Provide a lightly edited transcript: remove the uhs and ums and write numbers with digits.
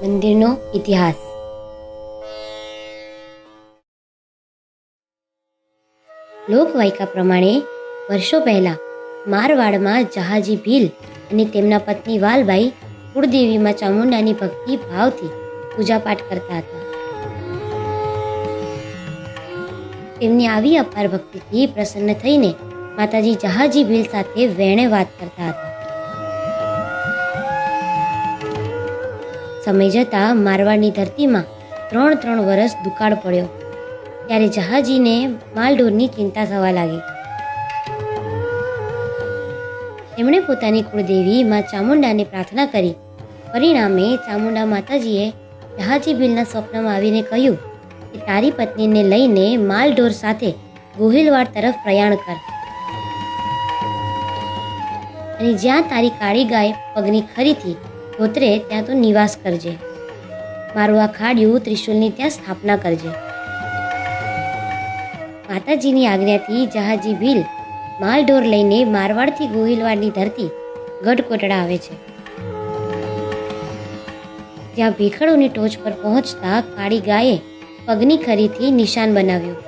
મંદિરનો ઇતિહાસ. લોકવાયકા પ્રમાણે વર્ષો પહેલાં મારવાડમાં જહાજી ભીલ અને તેમના પત્ની વાલબાઈ કુળદેવીમાં ચામુંડાની ભક્તિ ભાવથી પૂજાપાઠ કરતા હતા. તેમની આવી અપાર ભક્તિથી પ્રસન્ન થઈને માતાજી જહાજી ભીલ સાથે વેણે વાત કરતા હતા. સમય જતાં મારવાડની ધરતીમાં 3 વર્ષ દુકાળ પડ્યો. ત્યારે જહાજીને માલઢોરની ચિંતા થવા લાગી. તેમણે પોતાની કુળદેવી માં ચામુંડાને પ્રાર્થના કરી. પરિણામે ચામુંડા માતાજીએ જહાજી ભીલના સ્વપ્નમાં આવીને કહ્યું કે તારી પત્નીને લઈને માલઢોર સાથે ગોહિલવાડ તરફ પ્રયાણ કર અને જ્યાં તારી કાળી ગાય પગની ખરીથી ધોતરે ત્યાં તો નિવાસ કરજે. મારું આ ખાડિયું ત્રિશુલની ત્યાં સ્થાપના કરજે. માતાજીની આજ્ઞાથી જહાજી ભીલ માલઢોર લઈને મારવાડથી ગોહિલવાડની ધરતી ગઢકોટડા આવે છે. જ્યાં ભીખડોની ટોચ પર પહોંચતા કાળી ગાયે પગની ખરીથી નિશાન બનાવ્યું.